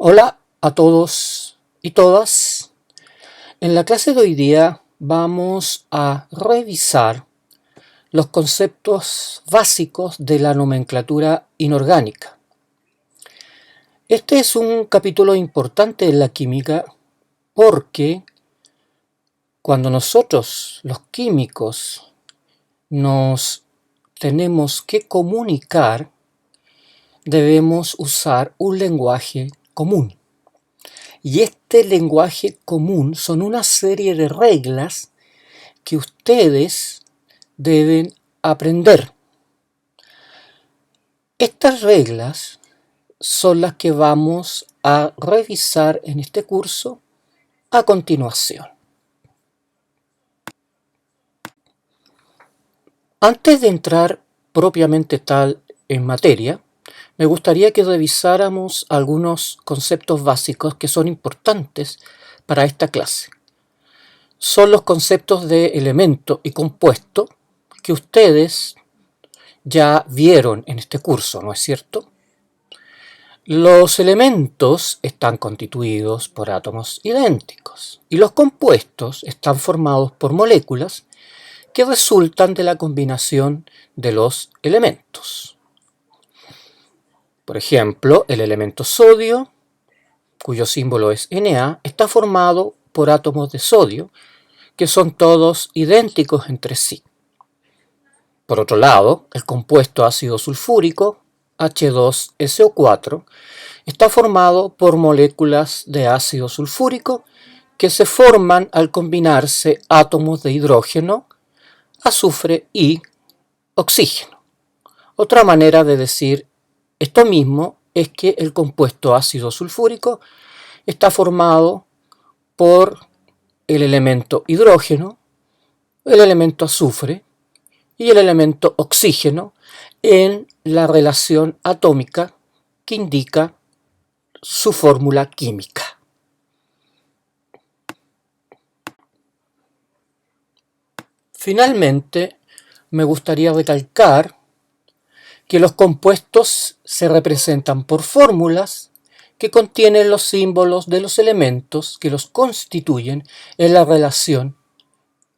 Hola a todos y todas. En la clase de hoy día vamos a revisar los conceptos básicos de la nomenclatura inorgánica. Este es un capítulo importante en la química porque cuando nosotros, los químicos, nos tenemos que comunicar, debemos usar un lenguaje común. Y este lenguaje común son una serie de reglas que ustedes deben aprender. Estas reglas son las que vamos a revisar en este curso a continuación. Antes de entrar propiamente tal en materia, me gustaría que revisáramos algunos conceptos básicos que son importantes para esta clase. Son los conceptos de elemento y compuesto que ustedes ya vieron en este curso, ¿no es cierto? Los elementos están constituidos por átomos idénticos y los compuestos están formados por moléculas que resultan de la combinación de los elementos. Por ejemplo, el elemento sodio, cuyo símbolo es Na, está formado por átomos de sodio que son todos idénticos entre sí. Por otro lado, el compuesto ácido sulfúrico, H2SO4, está formado por moléculas de ácido sulfúrico que se forman al combinarse átomos de hidrógeno, azufre y oxígeno. Otra manera de decir esto mismo es que el compuesto ácido sulfúrico está formado por el elemento hidrógeno, el elemento azufre y el elemento oxígeno en la relación atómica que indica su fórmula química. Finalmente, me gustaría recalcar que los compuestos se representan por fórmulas que contienen los símbolos de los elementos que los constituyen en la relación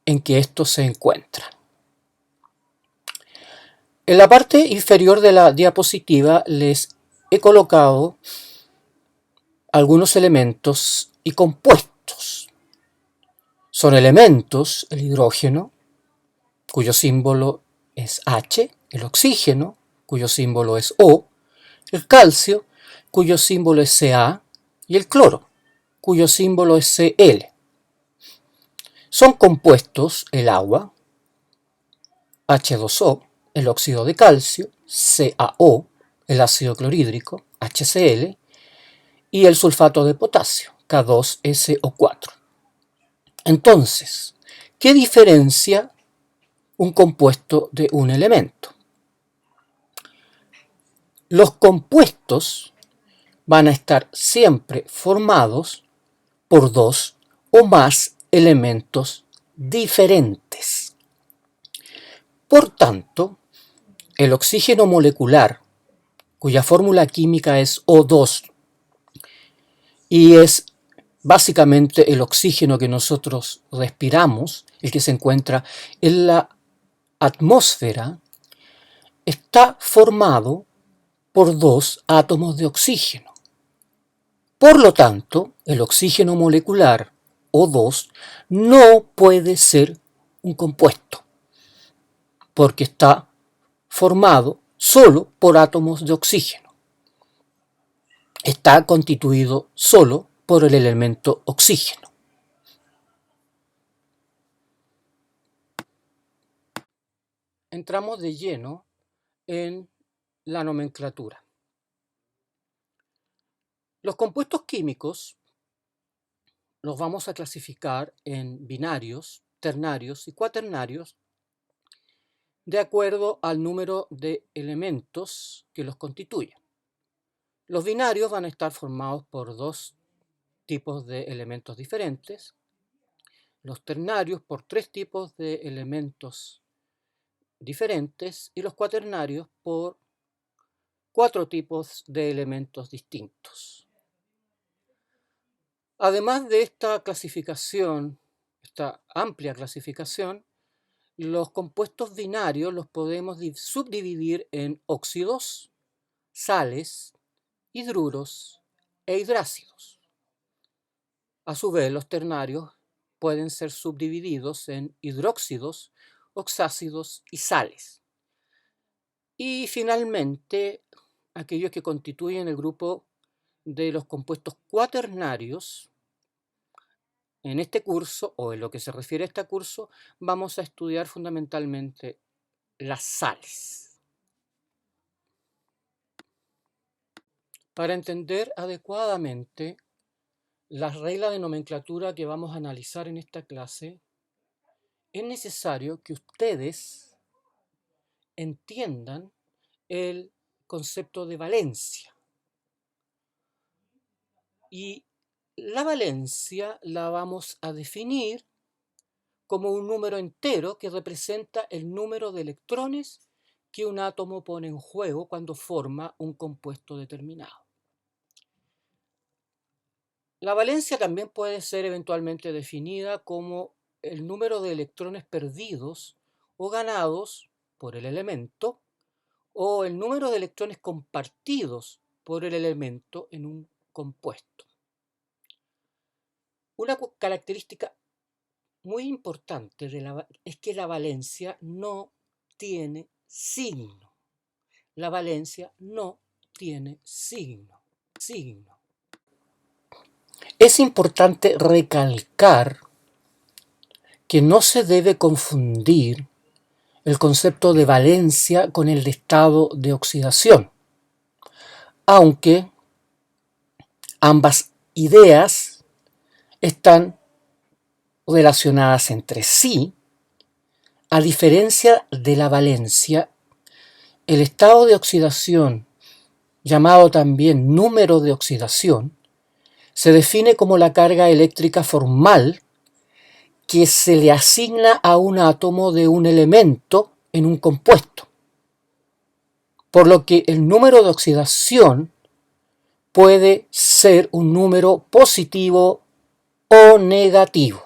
en que estos se encuentran. En la parte inferior de la diapositiva les he colocado algunos elementos y compuestos. Son elementos, el hidrógeno, cuyo símbolo es H, el oxígeno, cuyo símbolo es O, el calcio, cuyo símbolo es Ca, y el cloro, cuyo símbolo es Cl. Son compuestos el agua, H2O, el óxido de calcio, CaO, el ácido clorhídrico, HCl, y el sulfato de potasio, K2SO4. Entonces, ¿qué diferencia un compuesto de un elemento? Los compuestos van a estar siempre formados por dos o más elementos diferentes. Por tanto, el oxígeno molecular, cuya fórmula química es O2 y es básicamente el oxígeno que nosotros respiramos, el que se encuentra en la atmósfera, está formado por dos átomos de oxígeno. Por lo tanto, el oxígeno molecular O2 no puede ser un compuesto, porque está formado solo por átomos de oxígeno. Está constituido solo por el elemento oxígeno. Entramos de lleno en la nomenclatura. Los compuestos químicos los vamos a clasificar en binarios, ternarios y cuaternarios de acuerdo al número de elementos que los constituyen. Los binarios van a estar formados por dos tipos de elementos diferentes, los ternarios por tres tipos de elementos diferentes y los cuaternarios por cuatro tipos de elementos distintos. Además de esta clasificación, esta amplia clasificación, los compuestos binarios los podemos subdividir en óxidos, sales, hidruros e hidrácidos. A su vez, los ternarios pueden ser subdivididos en hidróxidos, oxácidos y sales. Y finalmente, aquellos que constituyen el grupo de los compuestos cuaternarios. En este curso, o en lo que se refiere a este curso, vamos a estudiar fundamentalmente las sales. Para entender adecuadamente las reglas de nomenclatura que vamos a analizar en esta clase, es necesario que ustedes entiendan el concepto de valencia. Y la valencia la vamos a definir como un número entero que representa el número de electrones que un átomo pone en juego cuando forma un compuesto determinado. La valencia también puede ser eventualmente definida como el número de electrones perdidos o ganados por el elemento, o el número de electrones compartidos por el elemento en un compuesto. Una característica muy importante es que la valencia no tiene signo. La valencia no tiene signo. Es importante recalcar que no se debe confundir el concepto de valencia con el de estado de oxidación, aunque ambas ideas están relacionadas entre sí. A diferencia de la valencia, el estado de oxidación, llamado también número de oxidación, se define como la carga eléctrica formal que se le asigna a un átomo de un elemento en un compuesto, por lo que el número de oxidación puede ser un número positivo o negativo.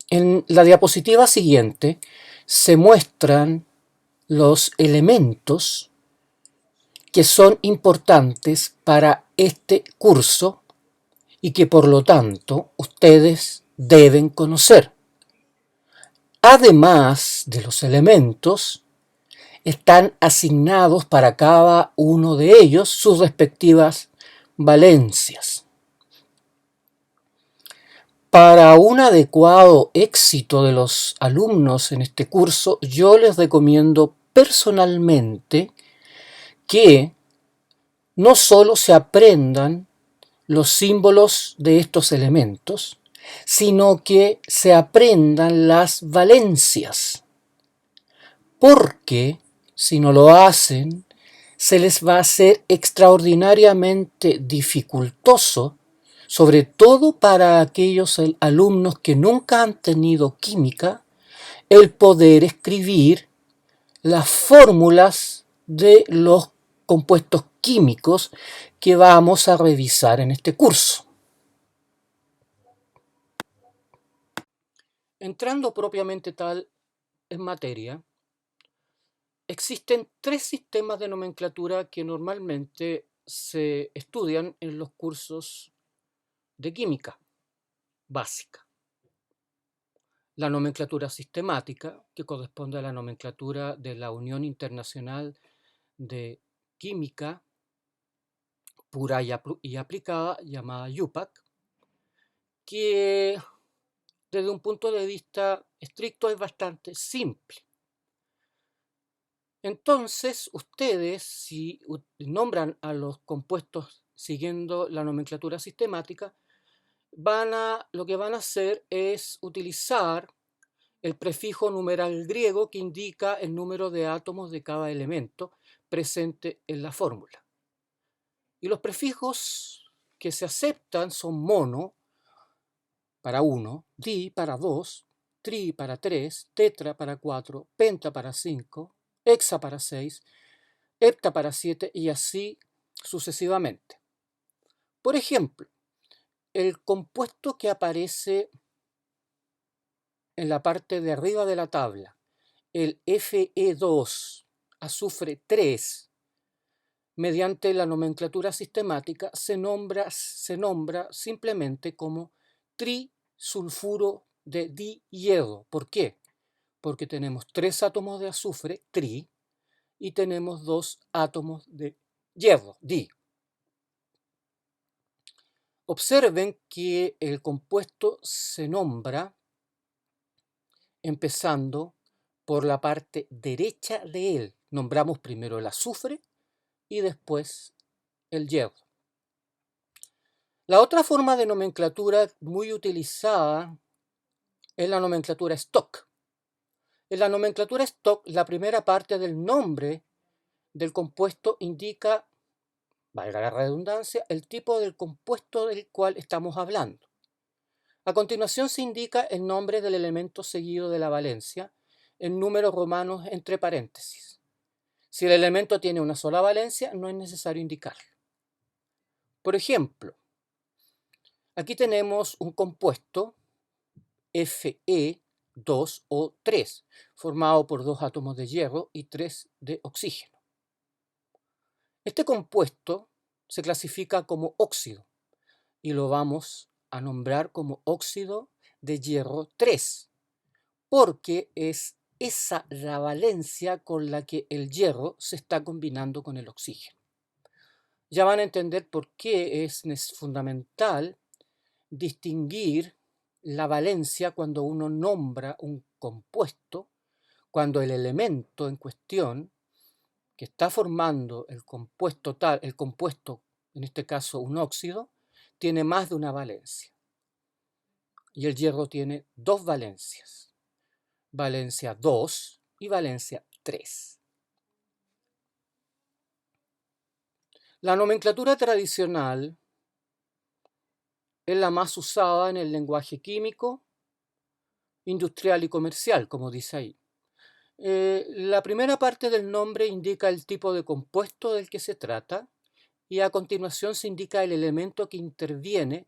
En la diapositiva siguiente se muestran los elementos que son importantes para este curso y que por lo tanto ustedes deben conocer. Además de los elementos, están asignados para cada uno de ellos sus respectivas valencias. Para un adecuado éxito de los alumnos en este curso, yo les recomiendo personalmente que no solo se aprendan los símbolos de estos elementos, sino que se aprendan las valencias, porque si no lo hacen, se les va a hacer extraordinariamente dificultoso, sobre todo para aquellos alumnos que nunca han tenido química, el poder escribir las fórmulas de los compuestos químicos que vamos a revisar en este curso. Entrando propiamente tal en materia, existen tres sistemas de nomenclatura que normalmente se estudian en los cursos de química básica. La nomenclatura sistemática, que corresponde a la nomenclatura de la Unión Internacional de Química Pura y Aplicada, llamada UPAC, que desde un punto de vista estricto es bastante simple. Entonces, ustedes, si nombran a los compuestos siguiendo la nomenclatura sistemática, lo que van a hacer es utilizar el prefijo numeral griego que indica el número de átomos de cada elemento presente en la fórmula. Y los prefijos que se aceptan son mono para 1, di para 2, tri para 3, tetra para 4, penta para 5, hexa para 6, hepta para 7 y así sucesivamente. Por ejemplo, el compuesto que aparece en la parte de arriba de la tabla, el Fe2, azufre 3, mediante la nomenclatura sistemática se nombra simplemente como trisulfuro de dihierro. ¿Por qué? Porque tenemos 3 átomos de azufre, tri, y tenemos 2 átomos de hierro, di. Observen que el compuesto se nombra empezando por la parte derecha de él. Nombramos primero el azufre y después el hierro. La otra forma de nomenclatura muy utilizada es la nomenclatura Stock. En la nomenclatura Stock, la primera parte del nombre del compuesto indica, valga la redundancia, el tipo del compuesto del cual estamos hablando. A continuación se indica el nombre del elemento seguido de la valencia en números romanos entre paréntesis. Si el elemento tiene una sola valencia, no es necesario indicarlo. Por ejemplo, aquí tenemos un compuesto Fe2O3, formado por 2 átomos de hierro y 3 de oxígeno. Este compuesto se clasifica como óxido y lo vamos a nombrar como óxido de hierro 3, porque es esa la valencia con la que el hierro se está combinando con el oxígeno. Ya van a entender por qué es fundamental distinguir la valencia cuando uno nombra un compuesto, cuando el elemento en cuestión que está formando el compuesto en este caso un óxido, tiene más de una valencia. Y el hierro tiene 2 valencias, valencia 2 y valencia 3. La nomenclatura tradicional es la más usada en el lenguaje químico, industrial y comercial, como dice ahí. La primera parte del nombre indica el tipo de compuesto del que se trata y a continuación se indica el elemento que interviene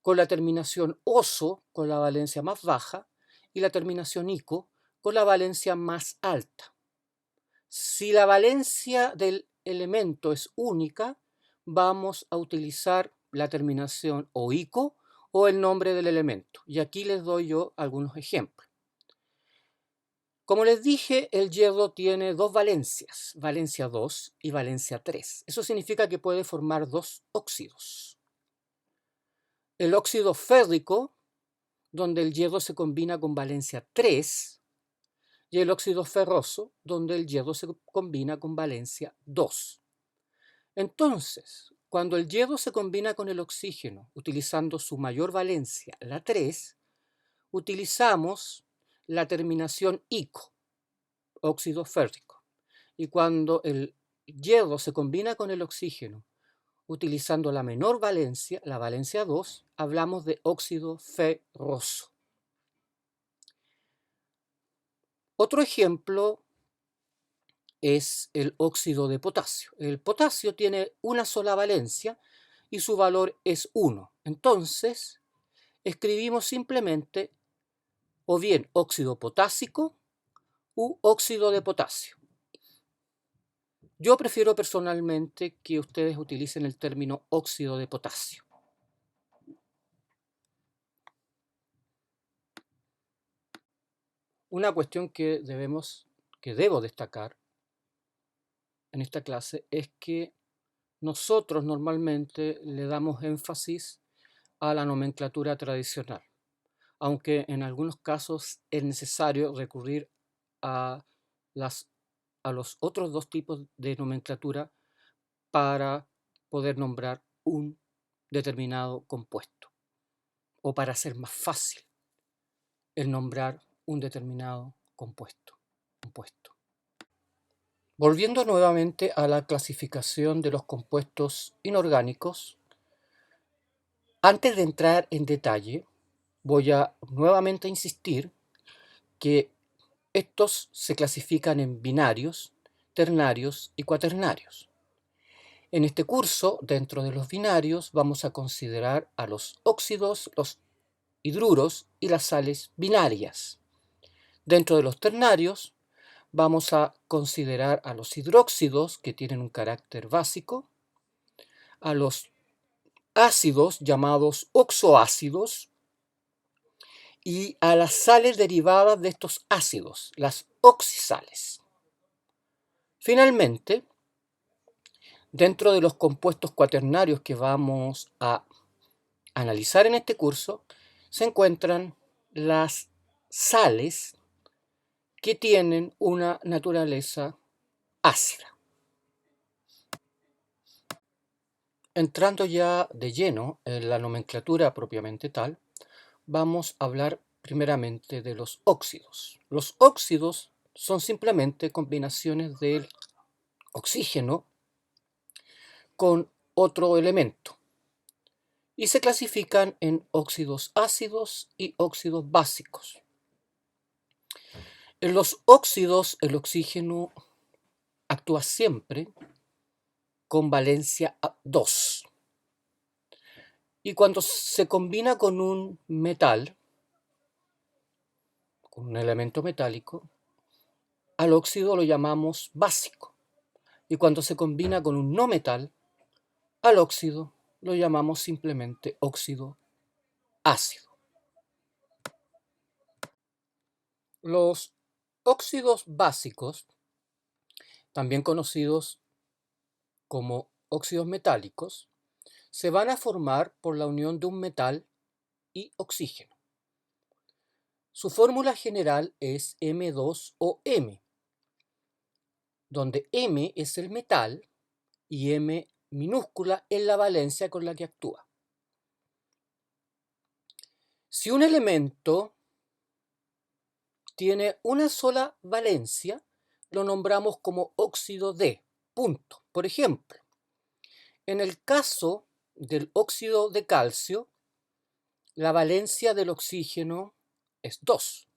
con la terminación oso con la valencia más baja y la terminación ico con la valencia más alta. Si la valencia del elemento es única, vamos a utilizar la terminación o ico o el nombre del elemento. Y aquí les doy yo algunos ejemplos. Como les dije, el hierro tiene 2 valencias, valencia 2 y valencia 3. Eso significa que puede formar 2 óxidos. El óxido férrico, donde el hierro se combina con valencia 3, y el óxido ferroso, donde el hierro se combina con valencia 2. Entonces, cuando el hierro se combina con el oxígeno, utilizando su mayor valencia, la 3, utilizamos la terminación ico, óxido férrico. Y cuando el hierro se combina con el oxígeno, utilizando la menor valencia, la valencia 2, hablamos de óxido ferroso. Otro ejemplo es el óxido de potasio. El potasio tiene una sola valencia y su valor es 1. Entonces, escribimos simplemente o bien óxido potásico u óxido de potasio. Yo prefiero personalmente que ustedes utilicen el término óxido de potasio. Una cuestión que debo destacar en esta clase es que nosotros normalmente le damos énfasis a la nomenclatura tradicional, aunque en algunos casos es necesario recurrir a los otros 2 tipos de nomenclatura para poder nombrar un determinado compuesto o para hacer más fácil el nombrar un determinado compuesto. Volviendo nuevamente a la clasificación de los compuestos inorgánicos, antes de entrar en detalle, voy a nuevamente insistir que estos se clasifican en binarios ternarios y cuaternarios. En este curso, dentro de los binarios, vamos a considerar a los óxidos, los hidruros y las sales binarias. Dentro de los ternarios, vamos a considerar a los hidróxidos, que tienen un carácter básico, a los ácidos llamados oxoácidos y a las sales derivadas de estos ácidos, las oxisales. Finalmente, dentro de los compuestos cuaternarios que vamos a analizar en este curso, se encuentran las sales que tienen una naturaleza ácida. Entrando ya de lleno en la nomenclatura propiamente tal, vamos a hablar primeramente de los óxidos. Los óxidos son simplemente combinaciones del oxígeno con otro elemento y se clasifican en óxidos ácidos y óxidos básicos. En los óxidos el oxígeno actúa siempre con valencia 2 y cuando se combina con un metal, con un elemento metálico, al óxido lo llamamos básico y cuando se combina con un no metal, al óxido lo llamamos simplemente óxido ácido. Los óxidos básicos, también conocidos como óxidos metálicos, se van a formar por la unión de un metal y oxígeno. Su fórmula general es M2O-M, donde M es el metal y M minúscula es la valencia con la que actúa. Si un elemento tiene una sola valencia, lo nombramos como óxido de, punto. Por ejemplo, en el caso del óxido de calcio, la valencia del oxígeno es 2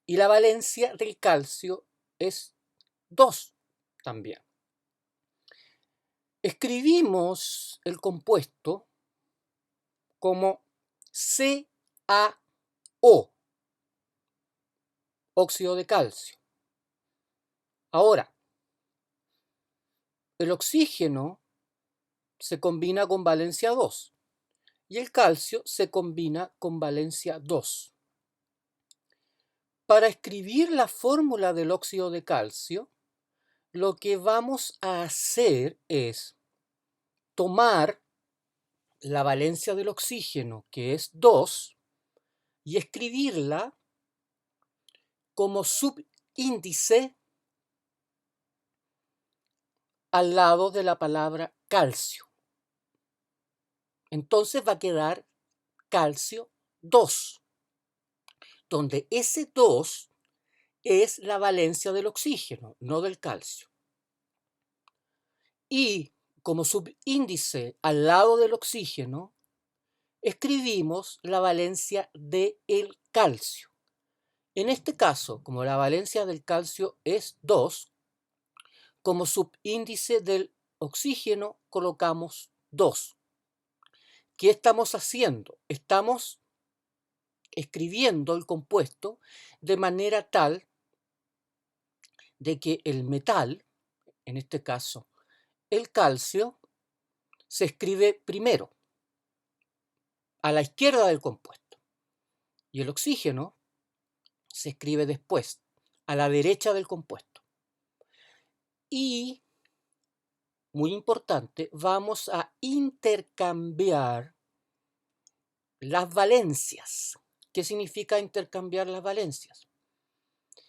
y la valencia del calcio es 2 también. Escribimos el compuesto como CaO, óxido de calcio. Ahora, el oxígeno se combina con valencia 2 y el calcio se combina con valencia 2. Para escribir la fórmula del óxido de calcio, lo que vamos a hacer es tomar la valencia del oxígeno, que es 2, y escribirla como subíndice al lado de la palabra calcio. Entonces va a quedar calcio 2, donde ese 2 es la valencia del oxígeno, no del calcio. Y como subíndice al lado del oxígeno, escribimos la valencia del calcio. En este caso, como la valencia del calcio es 2, como subíndice del oxígeno colocamos 2. ¿Qué estamos haciendo? Estamos escribiendo el compuesto de manera tal de que el metal, en este caso el calcio, se escribe primero, a la izquierda del compuesto, y el oxígeno se escribe después, a la derecha del compuesto. Y, muy importante, vamos a intercambiar las valencias. ¿Qué significa intercambiar las valencias?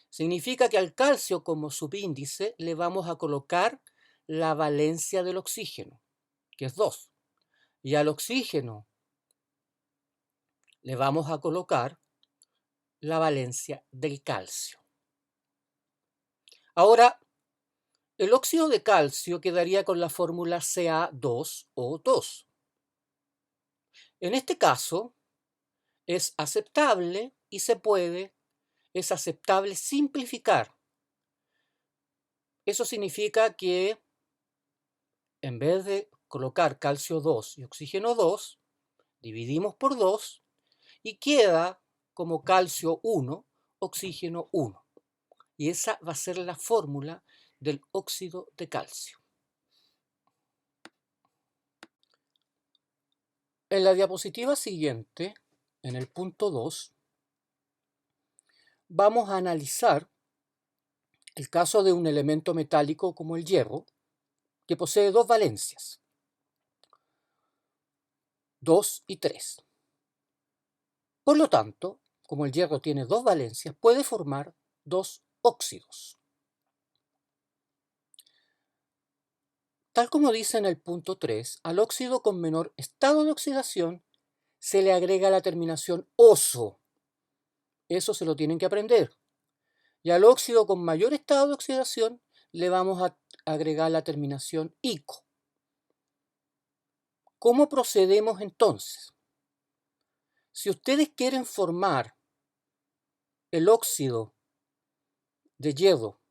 Significa que al calcio como subíndice le vamos a colocar la valencia del oxígeno, que es 2, y al oxígeno le vamos a colocar la valencia del calcio. Ahora, el óxido de calcio quedaría con la fórmula Ca2O2. En este caso, es aceptable simplificar Eso significa que en vez de colocar calcio 2 y oxígeno 2, dividimos por 2 y queda como calcio 1, oxígeno 1. Y esa va a ser la fórmula del óxido de calcio. En la diapositiva siguiente, en el punto 2, vamos a analizar el caso de un elemento metálico como el hierro, que posee dos valencias, 2 y 3. Por lo tanto, como el hierro tiene dos valencias, puede formar dos óxidos. Tal como dice en el punto 3, al óxido con menor estado de oxidación se le agrega la terminación oso. Eso se lo tienen que aprender. Y al óxido con mayor estado de oxidación le vamos a agregar la terminación ico. ¿Cómo procedemos entonces? Si ustedes quieren formar el óxido de hierro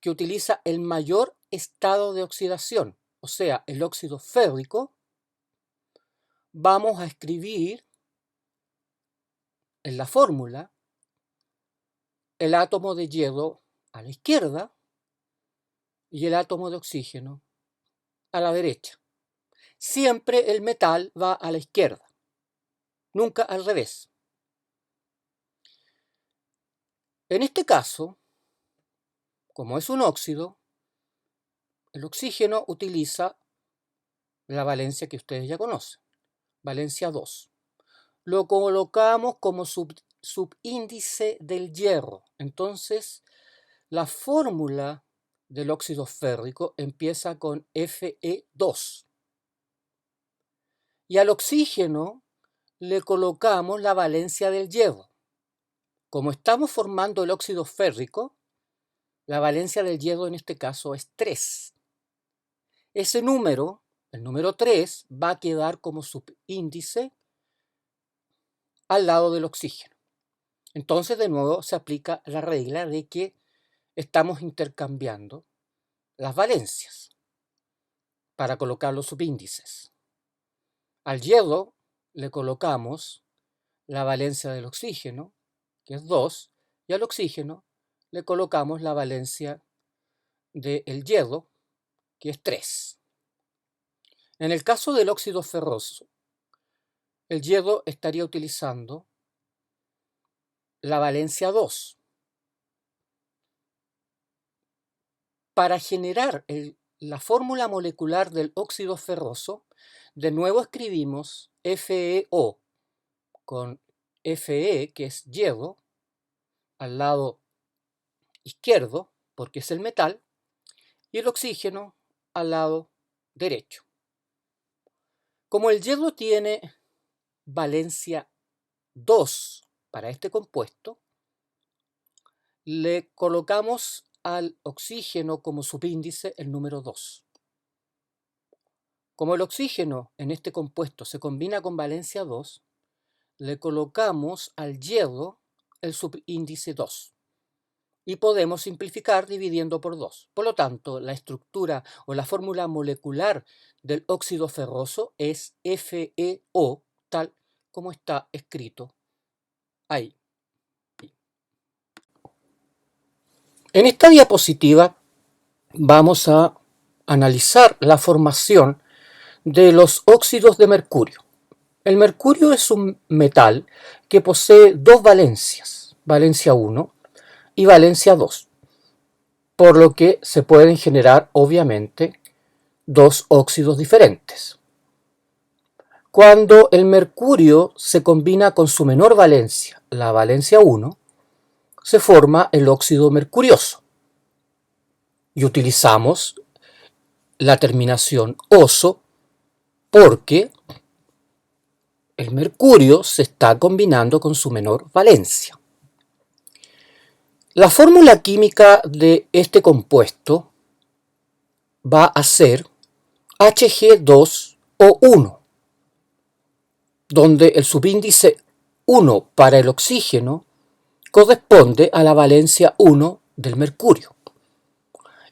que utiliza el mayor estado de oxidación, o sea, el óxido férrico, vamos a escribir en la fórmula el átomo de hierro a la izquierda y el átomo de oxígeno a la derecha. Siempre el metal va a la izquierda, nunca al revés. En este caso, como es un óxido, el oxígeno utiliza la valencia que ustedes ya conocen, valencia 2. Lo colocamos como subíndice del hierro. Entonces, la fórmula del óxido férrico empieza con Fe2. Y al oxígeno le colocamos la valencia del hierro. Como estamos formando el óxido férrico, la valencia del hierro en este caso es 3. Ese número, el número 3, va a quedar como subíndice al lado del oxígeno. Entonces, de nuevo, se aplica la regla de que estamos intercambiando las valencias para colocar los subíndices. Al hierro le colocamos la valencia del oxígeno, que es 2, y al oxígeno le colocamos la valencia del hierro, que es 3. En el caso del óxido ferroso, el hierro estaría utilizando la valencia 2. Para generar la fórmula molecular del óxido ferroso, de nuevo escribimos FeO con Fe, que es hierro, al lado izquierdo, porque es el metal, y el oxígeno al lado derecho. Como el hierro tiene valencia 2 para este compuesto, le colocamos al oxígeno como subíndice el número 2. Como el oxígeno en este compuesto se combina con valencia 2, le colocamos al hierro el subíndice 2. Y podemos simplificar dividiendo por 2. Por lo tanto, la estructura o la fórmula molecular del óxido ferroso es FeO, tal como está escrito ahí. En esta diapositiva vamos a analizar la formación de los óxidos de mercurio. El mercurio es un metal que posee dos valencias, valencia 1 y valencia 2, por lo que se pueden generar obviamente dos óxidos diferentes. Cuando el mercurio se combina con su menor valencia, la valencia 1, se forma el óxido mercurioso y utilizamos la terminación oso porque el mercurio se está combinando con su menor valencia. La fórmula química de este compuesto va a ser Hg2O1, donde el subíndice 1 para el oxígeno corresponde a la valencia 1 del mercurio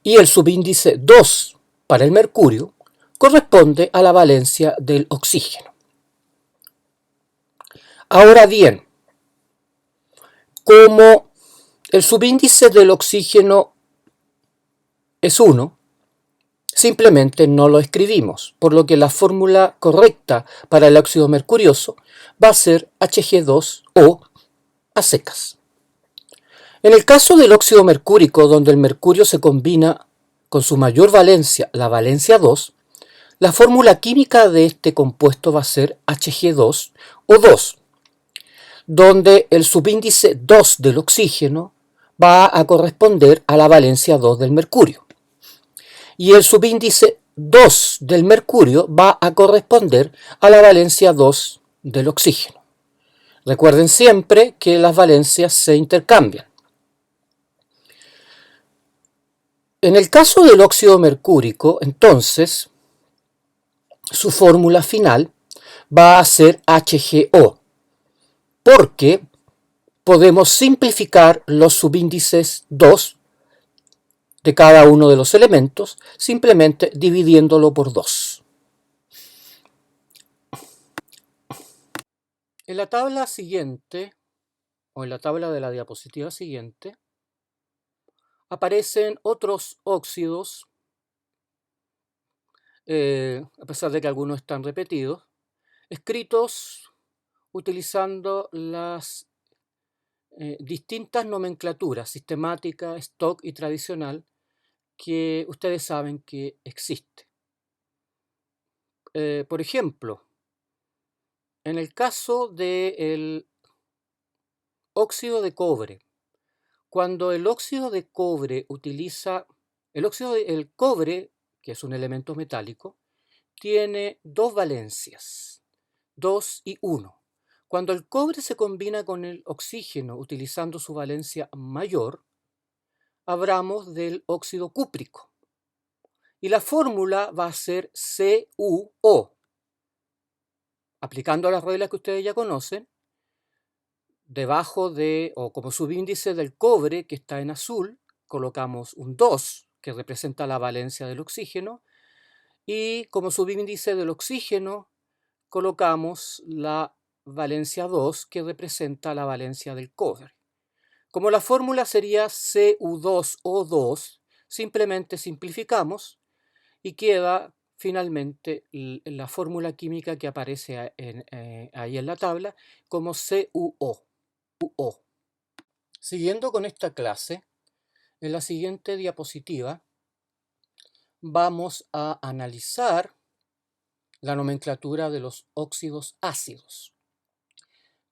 y el subíndice 2 para el mercurio corresponde a la valencia del oxígeno. Ahora bien, como el subíndice del oxígeno es 1, simplemente no lo escribimos, por lo que la fórmula correcta para el óxido mercurioso va a ser Hg2O a secas. En el caso del óxido mercúrico, donde el mercurio se combina con su mayor valencia, la valencia 2, la fórmula química de este compuesto va a ser Hg2O2, donde el subíndice 2 del oxígeno va a corresponder a la valencia 2 del mercurio. Y el subíndice 2 del mercurio va a corresponder a la valencia 2 del oxígeno. Recuerden siempre que las valencias se intercambian. En el caso del óxido mercúrico, entonces, su fórmula final va a ser HgO, porque podemos simplificar los subíndices 2 de cada uno de los elementos simplemente dividiéndolo por 2. En la tabla siguiente, o en la tabla de la diapositiva siguiente, aparecen otros óxidos, a pesar de que algunos están repetidos, escritos utilizando las distintas nomenclaturas, sistemática, stock y tradicional, que ustedes saben que existe. Por ejemplo, en el caso del óxido de cobre, cuando el óxido de cobre utiliza, el cobre, que es un elemento metálico, tiene dos valencias, 2 y 1. Cuando el cobre se combina con el oxígeno utilizando su valencia mayor, hablamos del óxido cúprico. Y la fórmula va a ser CuO. Aplicando las reglas que ustedes ya conocen, debajo de, o como subíndice del cobre que está en azul, colocamos un 2, que representa la valencia del oxígeno, y como subíndice del oxígeno colocamos la valencia 2, que representa la valencia del cobre. Como la fórmula sería Cu2O2, simplemente simplificamos y queda finalmente la fórmula química que aparece ahí en la tabla como CuO. Siguiendo con esta clase, en la siguiente diapositiva vamos a analizar la nomenclatura de los óxidos ácidos,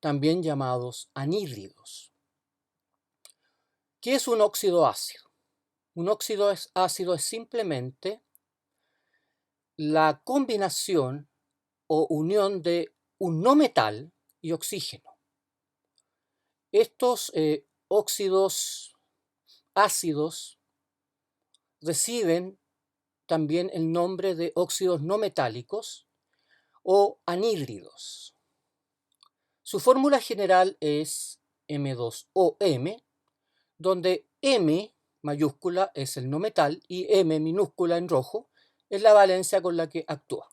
también llamados anhídridos. ¿Qué es un óxido ácido? Un óxido ácido es simplemente la combinación o unión de un no metal y oxígeno. Estos óxidos ácidos reciben también el nombre de óxidos no metálicos o anhídridos. Su fórmula general es M2OM, donde M mayúscula es el no metal y M minúscula en rojo es la valencia con la que actúa.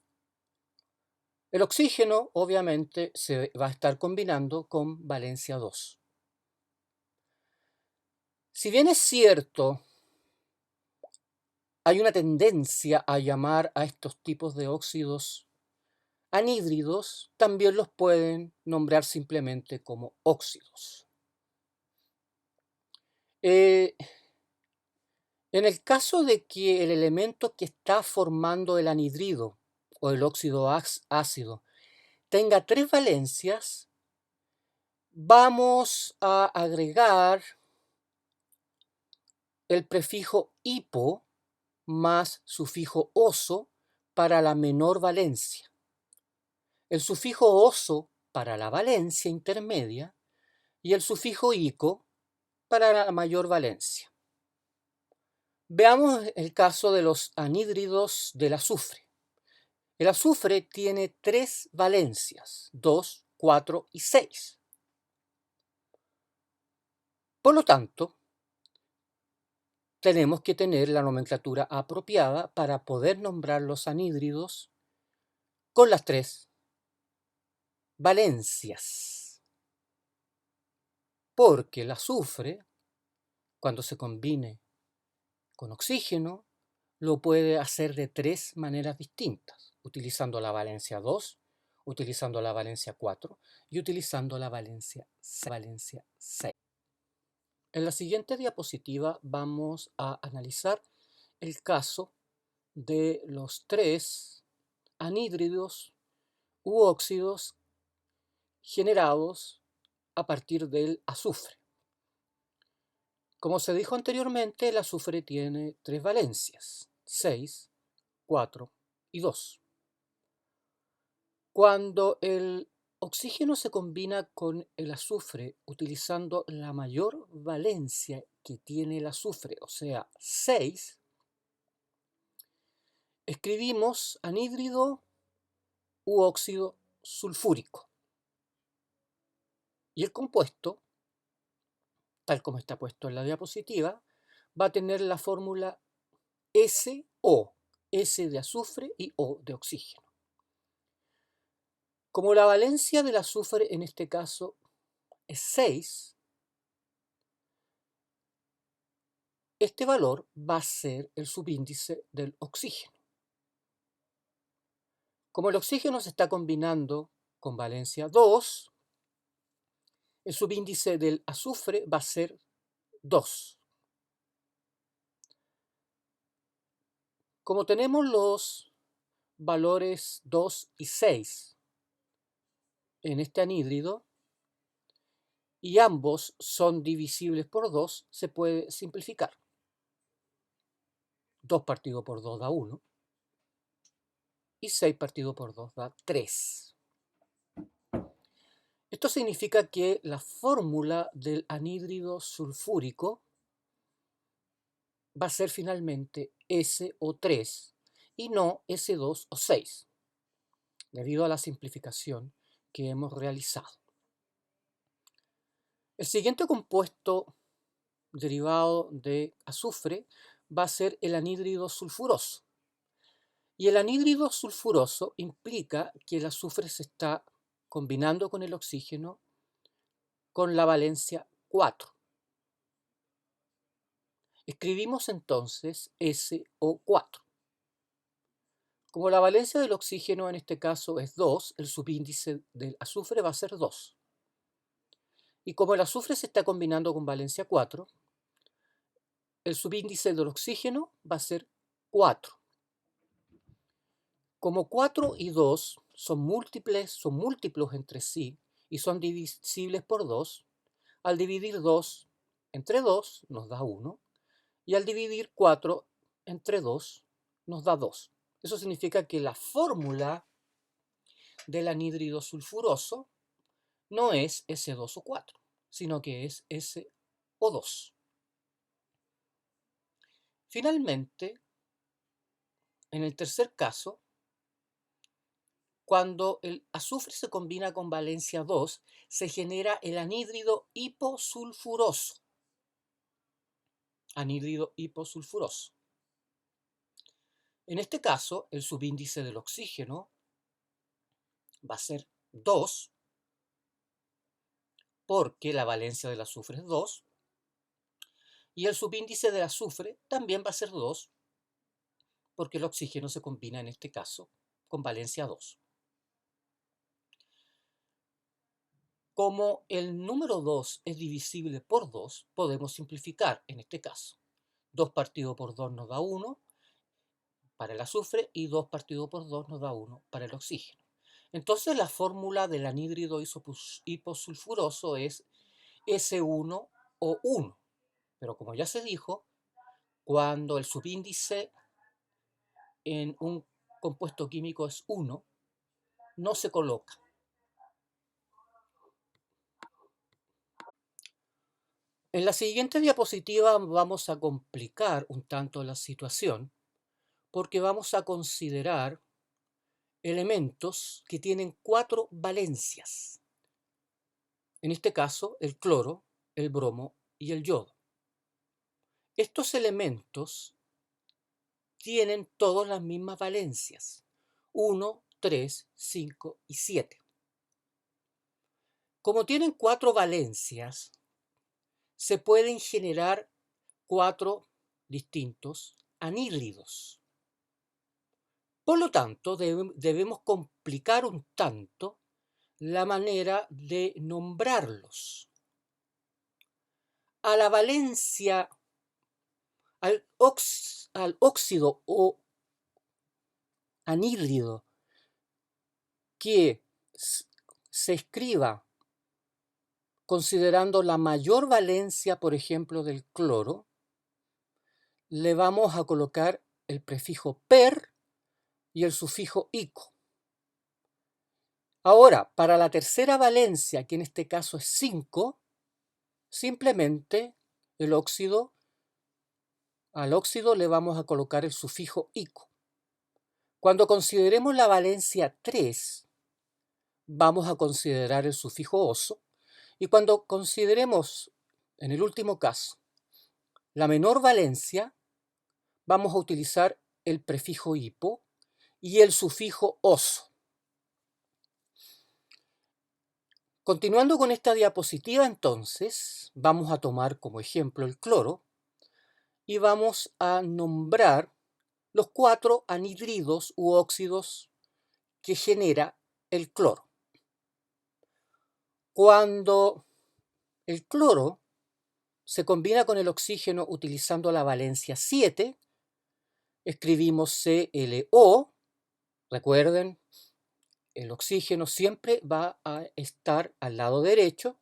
El oxígeno obviamente se va a estar combinando con valencia 2. Si bien es cierto, hay una tendencia a llamar a estos tipos de óxidos anhídridos, también los pueden nombrar simplemente como óxidos. En el caso de que el elemento que está formando el anhidrido o el óxido ácido tenga 3 valencias, vamos a agregar el prefijo hipo más sufijo oso para la menor valencia, el sufijo oso para la valencia intermedia y el sufijo ico para la mayor valencia. Veamos el caso de los anhídridos del azufre. El azufre tiene 3 valencias, 2, 4 y 6. Por lo tanto, tenemos que tener la nomenclatura apropiada para poder nombrar los anhídridos con las tres valencias. Porque el azufre, cuando se combine con oxígeno, lo puede hacer de tres maneras distintas, utilizando la valencia 2, utilizando la valencia 4 y utilizando la valencia 6. En la siguiente diapositiva vamos a analizar el caso de los tres anhídridos u óxidos generados a partir del azufre. Como se dijo anteriormente, el azufre tiene tres valencias, 6, 4 y 2. Cuando el oxígeno se combina con el azufre utilizando la mayor valencia que tiene el azufre, o sea, 6, escribimos anhídrido u óxido sulfúrico. Y el compuesto, tal como está puesto en la diapositiva, va a tener la fórmula SO, S de azufre y O de oxígeno. Como la valencia del azufre en este caso es 6, este valor va a ser el subíndice del oxígeno. Como el oxígeno se está combinando con valencia 2, el subíndice del azufre va a ser 2. Como tenemos los valores 2 y 6 en este anhídrido, y ambos son divisibles por 2, se puede simplificar. 2 partido por 2 da 1, y 6 partido por 2 da 3. Esto significa que la fórmula del anhídrido sulfúrico va a ser finalmente SO3 y no S2 o 6, debido a la simplificación que hemos realizado. El siguiente compuesto derivado de azufre va a ser el anhídrido sulfuroso. Y el anhídrido sulfuroso implica que el azufre se está combinando con el oxígeno con la valencia 4. Escribimos entonces SO4. Como la valencia del oxígeno en este caso es 2, el subíndice del azufre va a ser 2. Y como el azufre se está combinando con valencia 4, el subíndice del oxígeno va a ser 4. Como 4 y 2 son múltiplos entre sí y son divisibles por 2, al dividir 2 entre 2 nos da 1, y al dividir 4 entre 2 nos da 2. Eso significa que la fórmula del anhídrido sulfuroso no es S2 o 4, sino que es SO2. Finalmente, en el tercer caso, cuando el azufre se combina con valencia 2, se genera el anhídrido hiposulfuroso. Anhídrido hiposulfuroso. En este caso, el subíndice del oxígeno va a ser 2, porque la valencia del azufre es 2, y el subíndice del azufre también va a ser 2, porque el oxígeno se combina en este caso con valencia 2. Como el número 2 es divisible por 2, podemos simplificar en este caso. 2 partido por 2 nos da 1 para el azufre y 2 partido por 2 nos da 1 para el oxígeno. Entonces la fórmula del anhídrido hiposulfuroso es S1 o 1. Pero como ya se dijo, cuando el subíndice en un compuesto químico es 1, no se coloca. En la siguiente diapositiva vamos a complicar un tanto la situación porque vamos a considerar elementos que tienen 4 valencias. En este caso, el cloro, el bromo y el yodo. Estos elementos tienen todas las mismas valencias, 1, 3, 5 y 7. Como tienen 4 valencias, se pueden generar 4 distintos anhídridos. Por lo tanto, debemos complicar un tanto la manera de nombrarlos. A la valencia, al óxido o anhídrido que se escriba considerando la mayor valencia, por ejemplo, del cloro, le vamos a colocar el prefijo per y el sufijo ico. Ahora, para la tercera valencia, que en este caso es 5, simplemente al óxido le vamos a colocar el sufijo ico. Cuando consideremos la valencia 3, vamos a considerar el sufijo oso, y cuando consideremos, en el último caso, la menor valencia, vamos a utilizar el prefijo hipo y el sufijo oso. Continuando con esta diapositiva, entonces, vamos a tomar como ejemplo el cloro y vamos a nombrar los 4 anhídridos u óxidos que genera el cloro. Cuando el cloro se combina con el oxígeno utilizando la valencia 7, escribimos ClO. Recuerden, el oxígeno siempre va a estar al lado derecho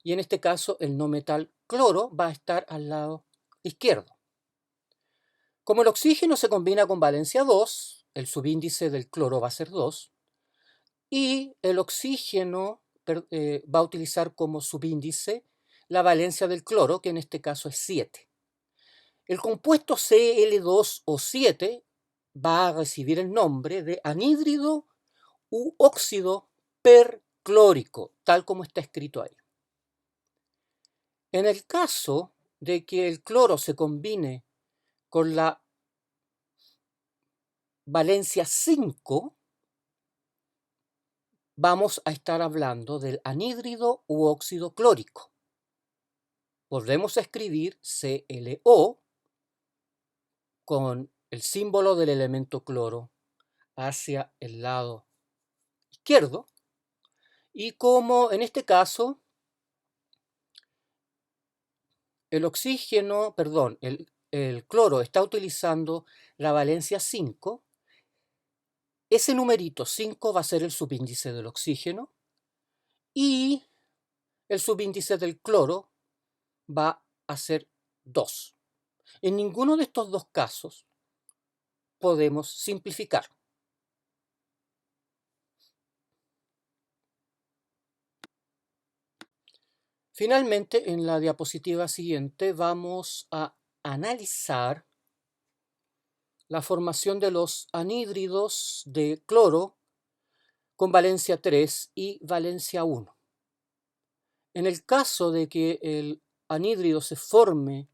y en este caso el no metal cloro va a estar al lado izquierdo. Como el oxígeno se combina con valencia 2, el subíndice del cloro va a ser 2 y el oxígeno va a utilizar como subíndice la valencia del cloro, que en este caso es 7. El compuesto Cl2 o 7 va a recibir el nombre de anhídrido u óxido perclórico, tal como está escrito ahí. En el caso de que el cloro se combine con la valencia 5, vamos a estar hablando del anhídrido u óxido clórico. Volvemos a escribir ClO con el símbolo del elemento cloro hacia el lado izquierdo, y como en este caso el cloro está utilizando la valencia 5, ese numerito 5 va a ser el subíndice del oxígeno y el subíndice del cloro va a ser 2. En ninguno de estos dos casos podemos simplificar. Finalmente, en la diapositiva siguiente vamos a analizar la formación de los anhídridos de cloro con valencia 3 y valencia 1. En el caso de que el anhídrido se forme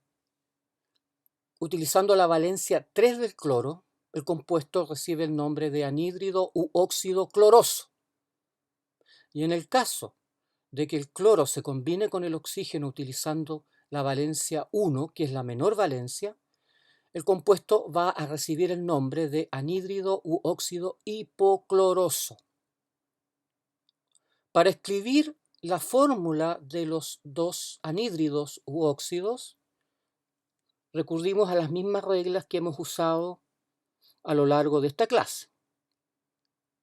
utilizando la valencia 3 del cloro, el compuesto recibe el nombre de anhídrido u óxido cloroso. Y en el caso de que el cloro se combine con el oxígeno utilizando la valencia 1, que es la menor valencia, el compuesto va a recibir el nombre de anhídrido u óxido hipocloroso. Para escribir la fórmula de los dos anhídridos u óxidos, recurrimos a las mismas reglas que hemos usado a lo largo de esta clase.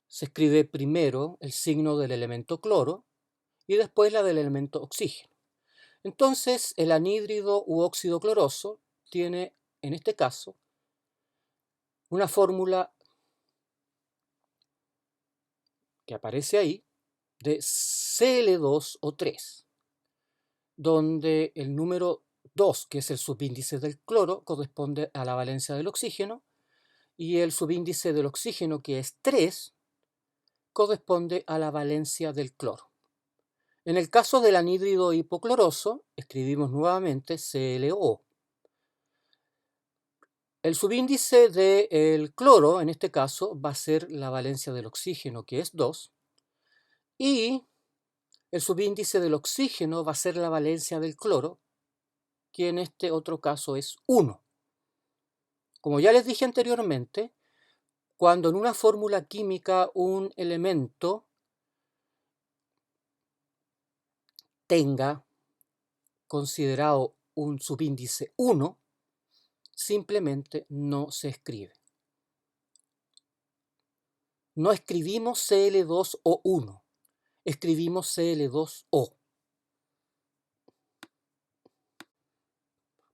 Se escribe primero el signo del elemento cloro y después la del elemento oxígeno. Entonces, el anhídrido u óxido cloroso tiene, en este caso, una fórmula que aparece ahí de Cl2 o 3, donde el número 2, que es el subíndice del cloro, corresponde a la valencia del oxígeno, y el subíndice del oxígeno, que es 3, corresponde a la valencia del cloro. En el caso del anhídrido hipocloroso, escribimos nuevamente ClO. El subíndice del cloro, en este caso, va a ser la valencia del oxígeno, que es 2, y el subíndice del oxígeno va a ser la valencia del cloro, que en este otro caso es 1. Como ya les dije anteriormente, cuando en una fórmula química un elemento tenga considerado un subíndice 1, simplemente no se escribe. No escribimos Cl2O1, escribimos Cl2O.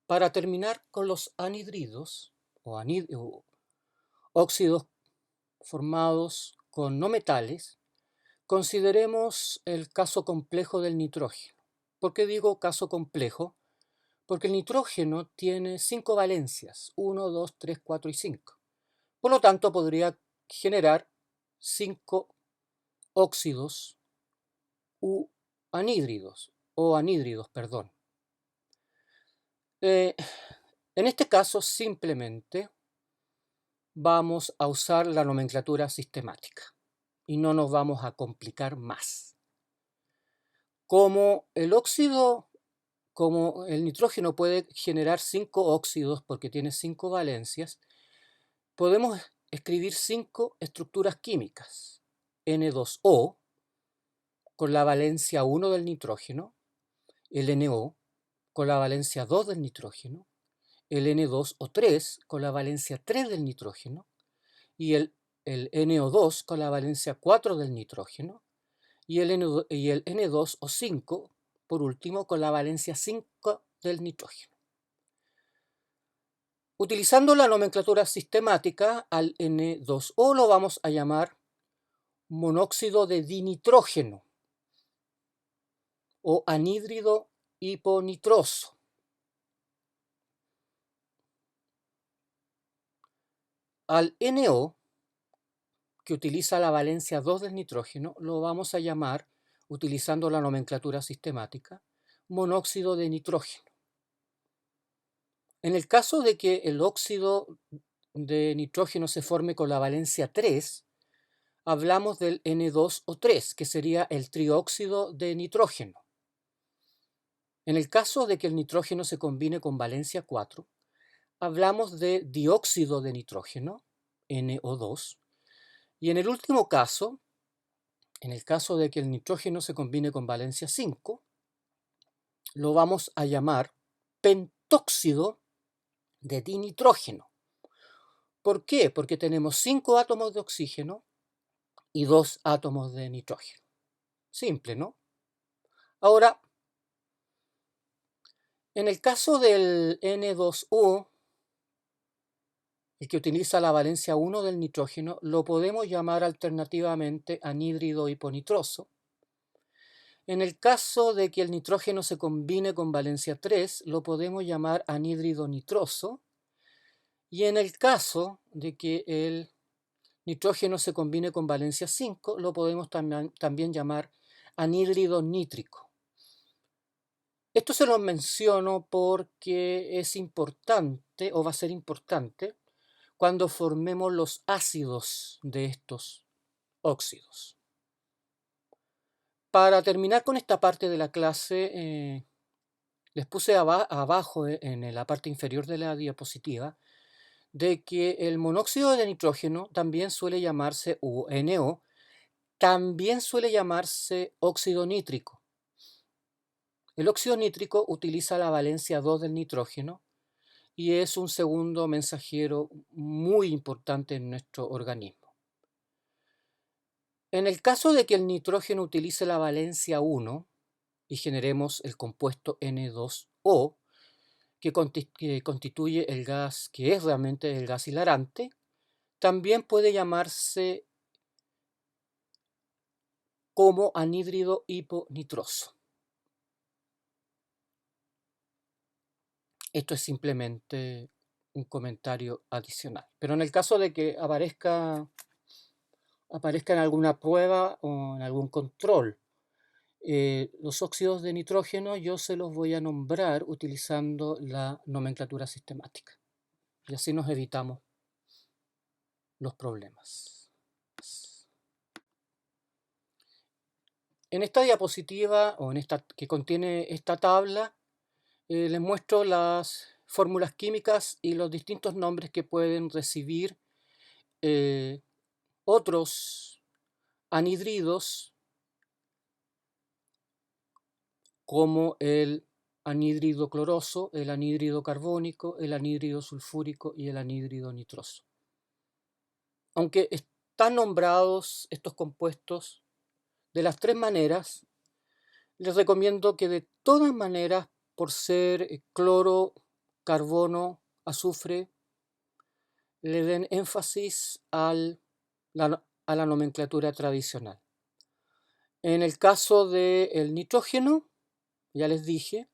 Para terminar con los anhidridos o óxidos formados con no metales, consideremos el caso complejo del nitrógeno. ¿Por qué digo caso complejo? Porque el nitrógeno tiene 5 valencias, 1, 2, 3, 4 y 5. Por lo tanto, podría generar 5 óxidos u anhídridos, perdón. En este caso, simplemente vamos a usar la nomenclatura sistemática y no nos vamos a complicar más. Como el nitrógeno puede generar 5 óxidos porque tiene 5 valencias, podemos escribir 5 estructuras químicas. N2O con la valencia 1 del nitrógeno, el NO con la valencia 2 del nitrógeno, el N2O3 con la valencia 3 del nitrógeno y el NO2 con la valencia 4 del nitrógeno y el N2O5 por último con la valencia 5 del nitrógeno. Utilizando la nomenclatura sistemática, al N2O lo vamos a llamar monóxido de dinitrógeno o anhídrido hiponitroso. Al NO, que utiliza la valencia 2 del nitrógeno, lo vamos a llamar, utilizando la nomenclatura sistemática, monóxido de nitrógeno. En el caso de que el óxido de nitrógeno se forme con la valencia 3, hablamos del N2O3, que sería el trióxido de nitrógeno. En el caso de que el nitrógeno se combine con valencia 4, hablamos de dióxido de nitrógeno, NO2, y en el último caso, en el caso de que el nitrógeno se combine con valencia 5, lo vamos a llamar pentóxido de dinitrógeno. ¿Por qué? Porque tenemos 5 átomos de oxígeno y 2 átomos de nitrógeno. Simple, ¿no? Ahora, en el caso del N2O, el que utiliza la valencia 1 del nitrógeno, lo podemos llamar alternativamente anhídrido hiponitroso. En el caso de que el nitrógeno se combine con valencia 3, lo podemos llamar anhídrido nitroso. Y en el caso de que el nitrógeno se combine con valencia 5, lo podemos también llamar anhídrido nítrico. Esto se lo menciono porque es importante, o va a ser importante, cuando formemos los ácidos de estos óxidos. Para terminar con esta parte de la clase, les puse abajo en la parte inferior de la diapositiva de que el monóxido de nitrógeno también suele llamarse, o NO, también suele llamarse óxido nítrico. El óxido nítrico utiliza la valencia 2 del nitrógeno y es un segundo mensajero muy importante en nuestro organismo. En el caso de que el nitrógeno utilice la valencia 1 y generemos el compuesto N2O, que constituye el gas que es realmente el gas hilarante, también puede llamarse como anhídrido hiponitroso. Esto es simplemente un comentario adicional. Pero en el caso de que aparezca en alguna prueba o en algún control los óxidos de nitrógeno, yo se los voy a nombrar utilizando la nomenclatura sistemática. y así nos evitamos los problemas. En esta diapositiva, o en esta que contiene esta tabla, les muestro las fórmulas químicas y los distintos nombres que pueden recibir otros anhidridos, como el anhídrido cloroso, el anhídrido carbónico, el anhídrido sulfúrico y el anhídrido nitroso. Aunque están nombrados estos compuestos de las tres maneras, les recomiendo que de todas maneras, por ser cloro, carbono, azufre, le den énfasis a la nomenclatura tradicional. En el caso del nitrógeno, ya les dije,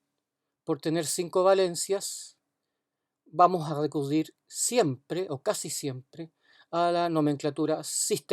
por tener 5 valencias, vamos a recurrir siempre o casi siempre a la nomenclatura sistemática.